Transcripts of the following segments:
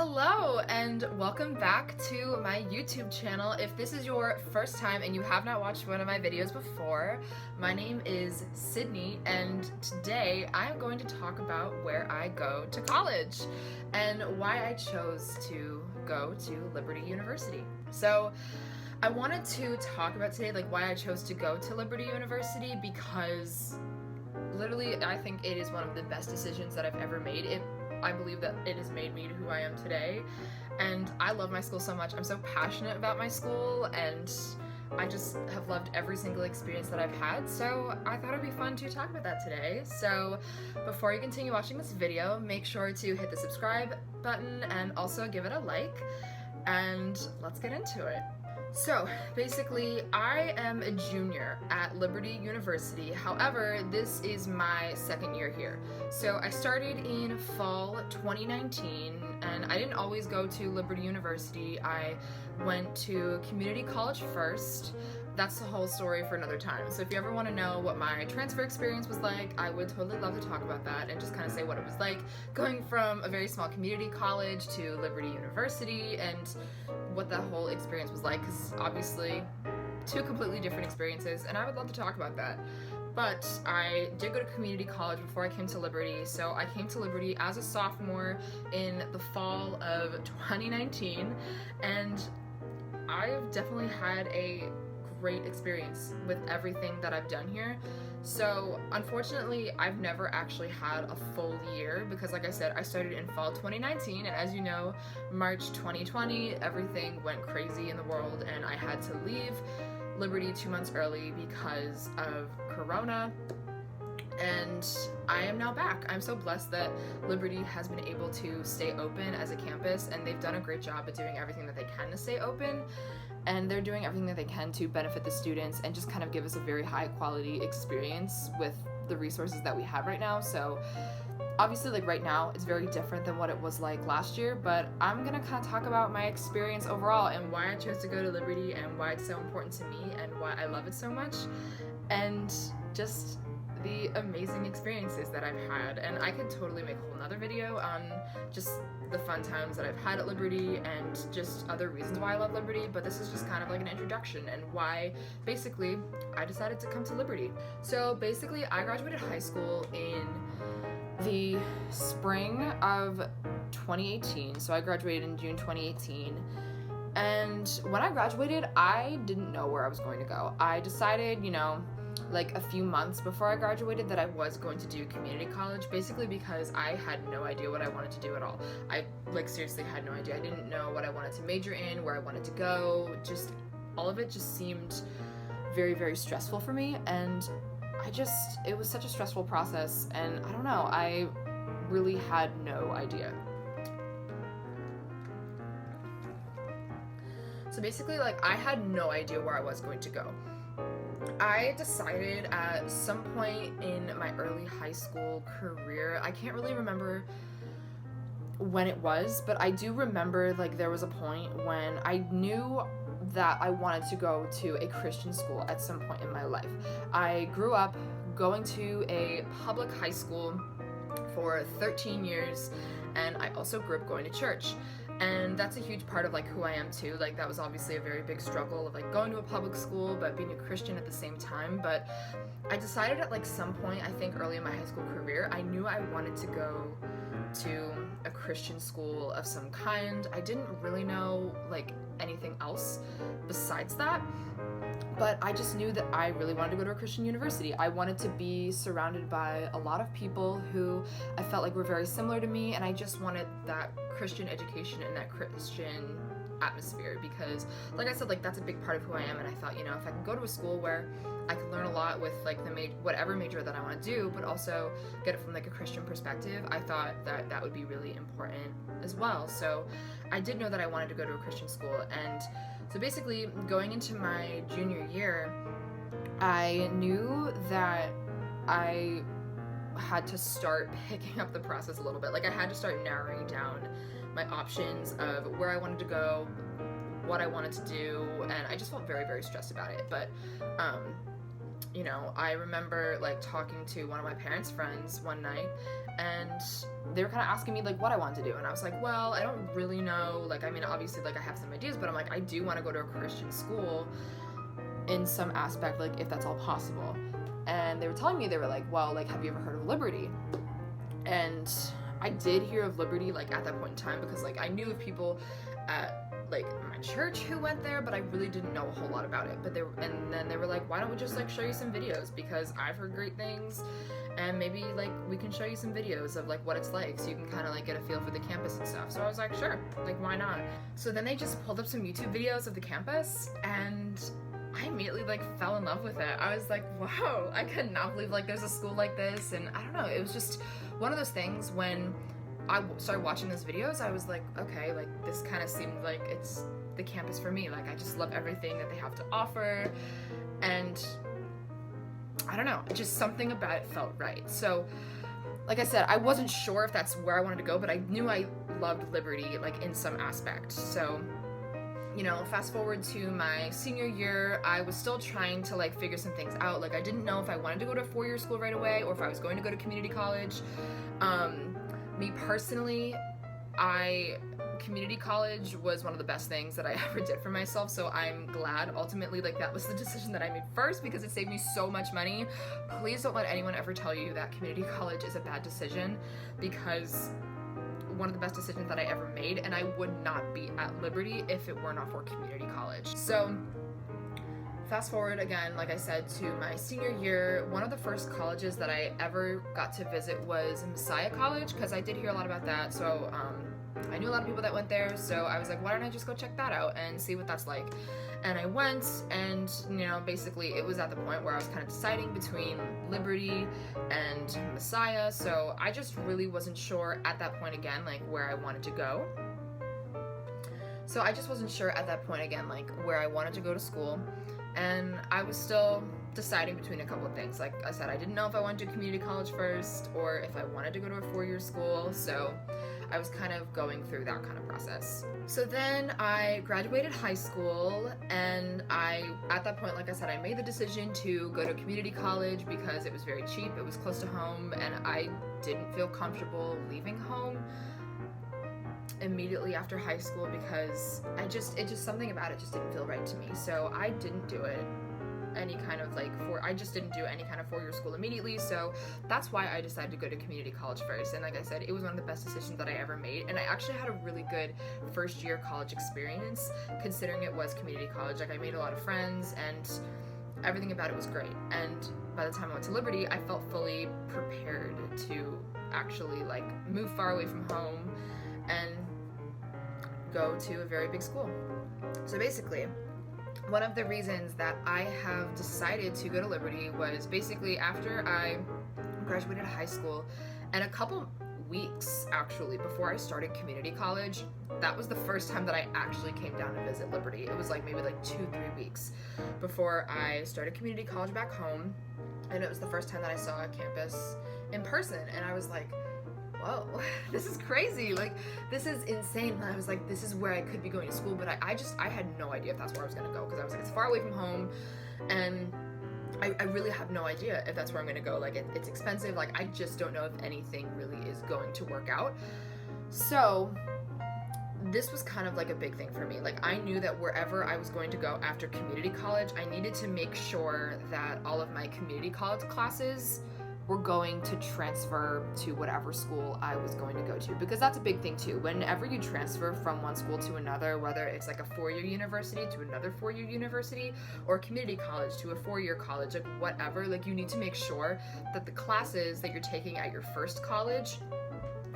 Hello and welcome back to my YouTube channel. If this is your first time and you have not watched one of my videos before, my name is Sydney and today I'm going to talk about where I go to college and why I chose to go to Liberty University. So I wanted to talk about today why I chose to go to Liberty University because literally I think it is one of the best decisions that I've ever made. I believe that it has made me to who I am today, and I love my school so much. I'm so passionate about my school, and I just have loved every single experience that I've had, so I thought it'd be fun to talk about that today. So before you continue watching this video, make sure to hit the subscribe button and also give it a like, and let's get into it. So basically, I am a junior at Liberty University. However, this is my second year here. So I started in fall 2019, and I didn't always go to Liberty University. I went to community college first. That's the whole story for another time. So if you ever want to know what my transfer experience was like, I would totally love to talk about that and just kind of say what it was like going from a very small community college to Liberty University and what that whole experience was like, because obviously two completely different experiences, and I would love to talk about that. But I did go to community college before I came to Liberty, so I came to Liberty as a sophomore in the fall of 2019, and I've definitely had a great experience with everything that I've done here. So unfortunately, I've never actually had a full year because, like I said, I started in fall 2019, and as you know, March 2020, everything went crazy in the world and I had to leave Liberty 2 months early because of Corona. And I am now back. I'm so blessed that Liberty has been able to stay open as a campus, and they've done a great job at doing everything that they can to stay open, and they're doing everything that they can to benefit the students and just kind of give us a very high quality experience with the resources that we have right now. So obviously right now it's very different than what it was like last year, but I'm gonna kind of talk about my experience overall and why I chose to go to Liberty and why it's so important to me and why I love it so much, and just the amazing experiences that I've had. And I could totally make a whole nother video on just the fun times that I've had at Liberty and just other reasons why I love Liberty, but this is just kind of like an introduction and why basically I decided to come to Liberty. So basically I graduated high school in the spring of 2018, so I graduated in June 2018. And when I graduated, I didn't know where I was going to go. I decided, like a few months before I graduated that I was going to do community college, basically because I had no idea what I wanted to do at all. I seriously had no idea. I didn't know what I wanted to major in, where I wanted to go. Just all of it just seemed very, very stressful for me, and it was such a stressful process, and I don't know, I really had no idea. So basically, I had no idea where I was going to go. I decided at some point in my early high school career, I can't really remember when it was, but I do remember there was a point when I knew that I wanted to go to a Christian school at some point in my life. I grew up going to a public high school for 13 years, and I also grew up going to church. And that's a huge part of who I am too. That was obviously a very big struggle of going to a public school but being a Christian at the same time. But I decided at some point, I think early in my high school career, I knew I wanted to go to a Christian school of some kind. I didn't really know anything else besides that, but I just knew that I really wanted to go to a Christian university. I wanted to be surrounded by a lot of people who I felt were very similar to me, and I just wanted that Christian education and that Christian atmosphere because, like I said, that's a big part of who I am, and I thought, if I can go to a school where I can learn a lot with whatever major that I want to do, but also get it from a Christian perspective, I thought that that would be really important as well. So I did know that I wanted to go to a Christian school, and so basically going into my junior year, I knew that I had to start picking up the process a little bit. I had to start narrowing down my options of where I wanted to go, what I wanted to do, and I just felt very, very stressed about it. But you know, I remember like talking to one of my parents' friends one night, and they were kind of asking me like what I wanted to do, and I was like, well, I don't really know. Like, I mean, obviously, like I have some ideas, but I'm like, I do want to go to a Christian school in some aspect, like if that's all possible. And they were telling me, they were like, well, like, have you ever heard of Liberty? And I did hear of Liberty like at that point in time, because like I knew of people at like my church who went there, but I really didn't know a whole lot about it. But and then they were like, why don't we just like show you some videos, because I've heard great things, and maybe like we can show you some videos of like what it's like, so you can kind of like get a feel for the campus and stuff. So I was like, sure, like why not? So then they just pulled up some YouTube videos of the campus, and I immediately like fell in love with it. I was like, wow, I could not believe like there's a school like this. And I don't know, it was just one of those things. When I started watching those videos, I was like, okay, like this kind of seemed like it's the campus for me. Like I just love everything that they have to offer, and I don't know, just something about it felt right. So like I said, I wasn't sure if that's where I wanted to go, but I knew I loved Liberty like in some aspect. So, you know, fast forward to my senior year, I was still trying to like figure some things out. Like I didn't know if I wanted to go to a 4-year school right away, or if I was going to go to community college. Me personally, community college was one of the best things that I ever did for myself, so I'm glad ultimately like that was the decision that I made first, because it saved me so much money. Please don't let anyone ever tell you that community college is a bad decision, because one of the best decisions that I ever made, and I would not be at Liberty if it were not for community college. So fast forward again, like I said, to my senior year, one of the first colleges that I ever got to visit was Messiah College, because I did hear a lot about that. So I knew a lot of people that went there, so I was like, why don't I just go check that out and see what that's like? And I went, and you know, basically it was at the point where I was kind of deciding between Liberty and Messiah, so I just really wasn't sure at that point again like where I wanted to go. So I just wasn't sure at that point again like where I wanted to go to school, and I was still deciding between a couple of things. Like I said, I didn't know if I wanted to do community college first or if I wanted to go to a 4-year school, so I was kind of going through that kind of process. So then I graduated high school, and at that point, like I said, I made the decision to go to community college because it was very cheap, it was close to home, and I didn't feel comfortable leaving home immediately after high school, because it just something about it just didn't feel right to me. So I didn't do it I just didn't do any kind of 4-year school immediately, so that's why I decided to go to community college first. And like I said, it was one of the best decisions that I ever made, and I actually had a really good first year college experience, considering it was community college. Like I made a lot of friends, and everything about it was great. And by the time I went to Liberty, I felt fully prepared to actually like move far away from home and go to a very big school. So basically, one of the reasons that I have decided to go to Liberty was basically after I graduated high school, and a couple weeks actually before I started community college, that was the first time that I actually came down to visit Liberty. It was like maybe like 2-3 weeks before I started community college back home, and it was the first time that I saw a campus in person, and I was like, whoa, this is crazy, like this is insane. And I was like, this is where I could be going to school, but I had no idea if that's where I was gonna go, because I was like, it's far away from home, and I really have no idea if that's where I'm gonna go. Like it's expensive, like I just don't know if anything really is going to work out. So this was kind of like a big thing for me. Like I knew that wherever I was going to go after community college, I needed to make sure that all of my community college classes were going to transfer to whatever school I was going to go to, because that's a big thing too. Whenever you transfer from one school to another, whether it's like a 4-year university to another 4-year university, or community college to a 4-year college, like whatever, like you need to make sure that the classes that you're taking at your first college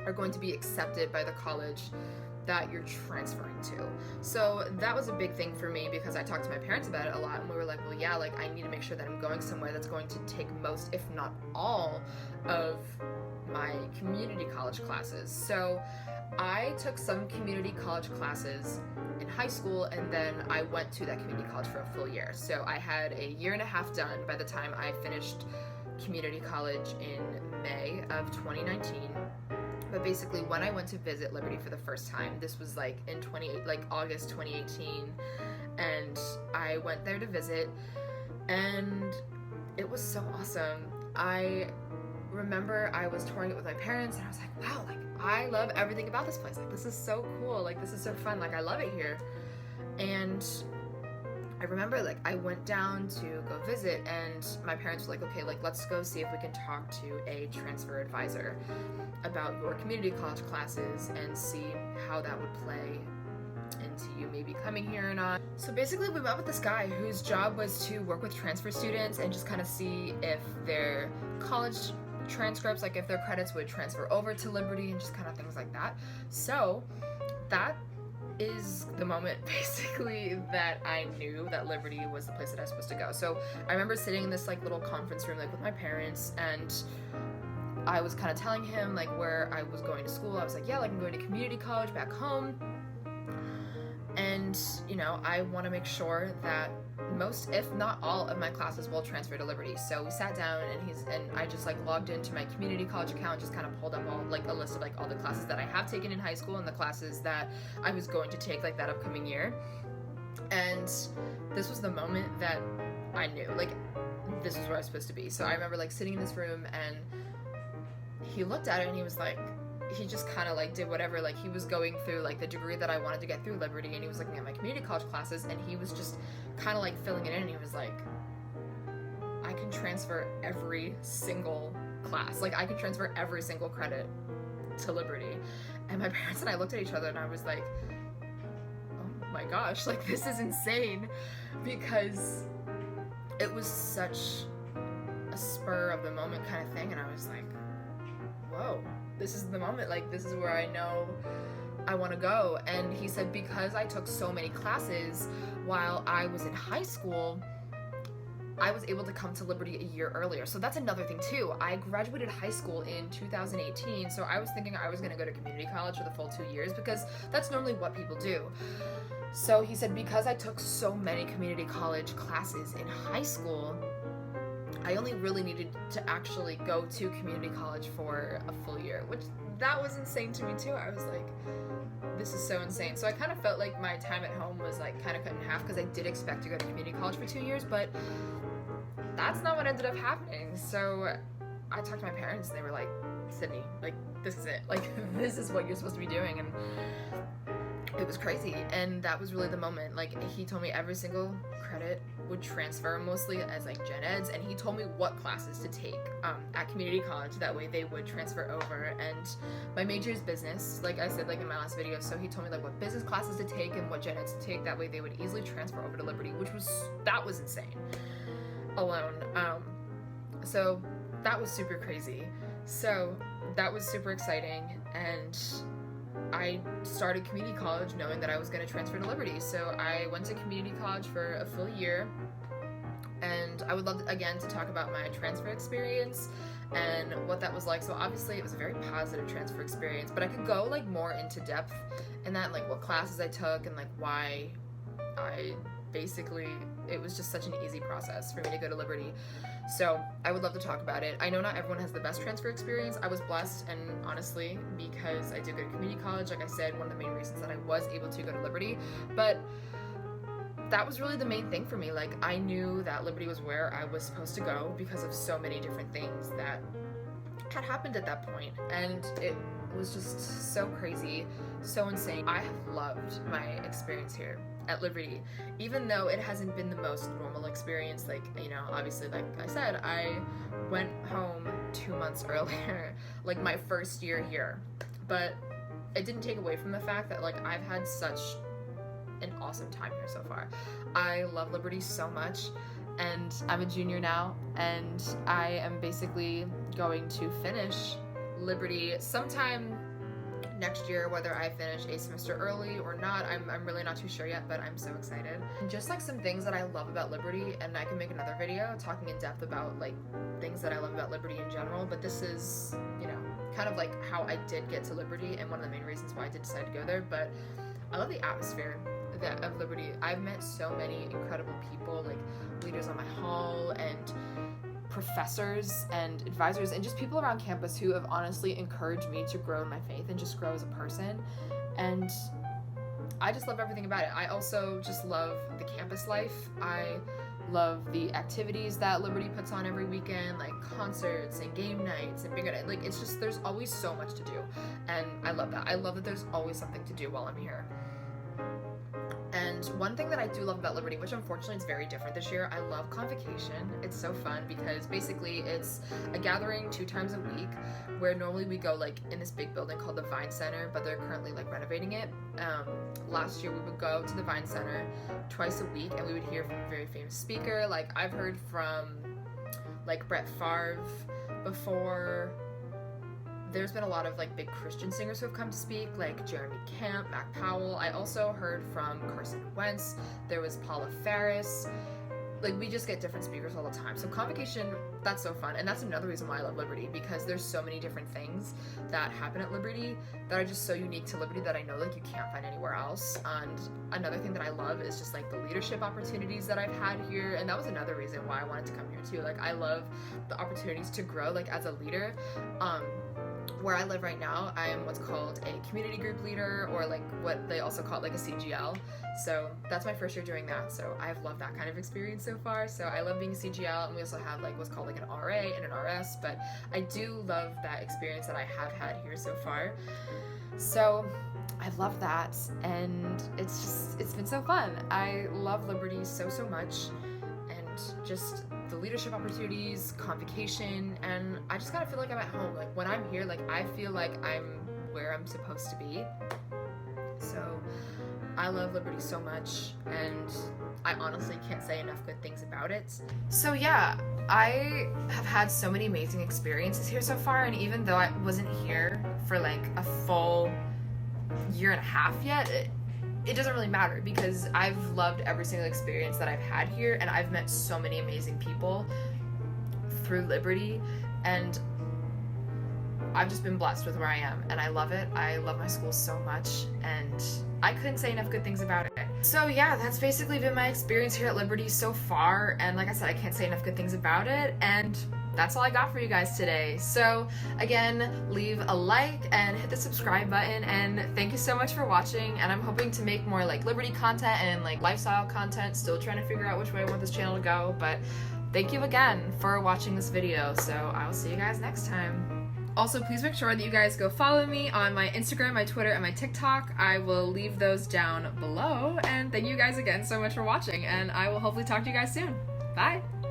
are going to be accepted by the college that you're transferring to. So that was a big thing for me, because I talked to my parents about it a lot, and we were like, well, yeah, like I need to make sure that I'm going somewhere that's going to take most, if not all, of my community college classes. So I took some community college classes in high school, and then I went to that community college for a full year. So I had a 1.5 years done by the time I finished community college in May of 2019. But basically, when I went to visit Liberty for the first time, this was like in August 2018, and I went there to visit, and it was so awesome. I remember I was touring it with my parents and I was like, wow, like I love everything about this place. Like this is so cool. Like this is so fun. Like I love it here. And I remember like I went down to go visit and my parents were like, okay, like let's go see if we can talk to a transfer advisor about your community college classes and see how that would play into you maybe coming here or not. So basically we met with this guy whose job was to work with transfer students and just kind of see if their college transcripts, like if their credits would transfer over to Liberty and just kind of things like that. So that is the moment basically that I knew that Liberty was the place that I was supposed to go. So I remember sitting in this like little conference room like with my parents, and I was kind of telling him like where I was going to school. I was like, yeah, like I'm going to community college back home, and you know, I want to make sure that most, if not all, of my classes will transfer to Liberty. So we sat down and I just like logged into my community college account, just kind of pulled up all like a list of like all the classes that I have taken in high school and the classes that I was going to take like that upcoming year. And this was the moment that I knew like this is where I was supposed to be. So I remember like sitting in this room and he looked at it and he was like, he just kind of like did whatever, like he was going through like the degree that I wanted to get through Liberty, and he was looking at my community college classes and he was just kind of like filling it in, and he was like, I can transfer every single class, like I can transfer every single credit to Liberty. And my parents and I looked at each other and I was like, oh my gosh, like this is insane, because it was such a spur of the moment kind of thing, and I was like, whoa, this is the moment, like this is where I know I want to go. And he said because I took so many classes while I was in high school, I was able to come to Liberty a year earlier. So that's another thing too. I graduated high school in 2018, so I was thinking I was going to go to community college for the full 2 years because that's normally what people do. So he said because I took so many community college classes in high school, I only really needed to actually go to community college for a full year, which that was insane to me too. I was like, this is so insane. So I kind of felt like my time at home was like kind of cut in half because I did expect to go to community college for 2 years, but that's not what ended up happening. So I talked to my parents and they were like, Sydney, like this is it. Like this is what you're supposed to be doing. And it was crazy. And that was really the moment. Like he told me every single credit would transfer, mostly as like gen eds, and he told me what classes to take at community college, that way they would transfer over. And my major is business, like I said like in my last video, so he told me like what business classes to take and what gen eds to take, that way they would easily transfer over to Liberty, that was insane alone. So that was super crazy. So that was super exciting, and I started community college knowing that I was going to transfer to Liberty. So I went to community college for a full year, and I would love again to talk about my transfer experience and what that was like. So obviously it was a very positive transfer experience, but I could go like more into depth in that, like what classes I took and like why it was just such an easy process for me to go to Liberty. So I would love to talk about it. I know not everyone has the best transfer experience. I was blessed, and honestly, because I did go to community college, like I said, one of the main reasons that I was able to go to Liberty, but that was really the main thing for me. Like I knew that Liberty was where I was supposed to go because of so many different things that had happened at that point, and it was just so crazy, so insane. I have loved my experience here at Liberty, even though it hasn't been the most normal experience. Like, you know, obviously, like I said, I went home 2 months earlier, like my first year here, but it didn't take away from the fact that like I've had such an awesome time here so far. I love Liberty so much, and I'm a junior now, and I am basically going to finish Liberty sometime next year. Whether I finish a semester early or not, I'm really not too sure yet, but I'm so excited. And just like some things that I love about Liberty, and I can make another video talking in depth about like things that I love about Liberty in general, but this is, you know, kind of like how I did get to Liberty and one of the main reasons why I did decide to go there. But I love the atmosphere of Liberty. I've met so many incredible people, like leaders on my hall and professors and advisors and just people around campus who have honestly encouraged me to grow in my faith and just grow as a person. And I just love everything about it. I also just love the campus life. I love the activities that Liberty puts on every weekend, like concerts and game nights and bigger, like it's just, there's always so much to do, and I love that. I love that there's always something to do while I'm here. And one thing that I do love about Liberty, which unfortunately is very different this year, I love Convocation. It's so fun because basically it's a gathering 2 times a week, where normally we go like in this big building called the Vine Center, but they're currently like renovating it. Last year we would go to the Vine Center twice a week, and we would hear from a very famous speaker. Like I've heard from like Brett Favre before. There's been a lot of like big Christian singers who have come to speak, like Jeremy Camp, Mac Powell. I also heard from Carson Wentz. There was Paula Faris. Like we just get different speakers all the time. So Convocation, that's so fun. And that's another reason why I love Liberty, because there's so many different things that happen at Liberty that are just so unique to Liberty that I know like you can't find anywhere else. And another thing that I love is just like the leadership opportunities that I've had here. And that was another reason why I wanted to come here too. Like I love the opportunities to grow like as a leader. Where I live right now, I am what's called a community group leader, or like what they also call like a CGL. So that's my first year doing that. So I've loved that kind of experience so far. So I love being a CGL, and we also have like what's called like an RA and an RS, but I do love that experience that I have had here so far. So I've loved that, and it's been so fun. I love Liberty so much, and just the leadership opportunities, Convocation, and I just kind of feel like I'm at home. Like when I'm here, like I feel like I'm where I'm supposed to be. So I love Liberty so much, and I honestly can't say enough good things about it. So yeah, I have had so many amazing experiences here so far, and even though I wasn't here for like a full year and a half yet, it doesn't really matter, because I've loved every single experience that I've had here, and I've met so many amazing people through Liberty, and I've just been blessed with where I am, and I love it. I love my school so much, and I couldn't say enough good things about it. So yeah, that's basically been my experience here at Liberty so far, and like I said, I can't say enough good things about it, and that's all I got for you guys today. So again, leave a like and hit the subscribe button, and thank you so much for watching, and I'm hoping to make more like Liberty content and like lifestyle content. Still trying to figure out which way I want this channel to go, but thank you again for watching this video. So I will see you guys next time. Also, please make sure that you guys go follow me on my Instagram, my Twitter, and my TikTok. I will leave those down below, and thank you guys again so much for watching, and I will hopefully talk to you guys soon. Bye!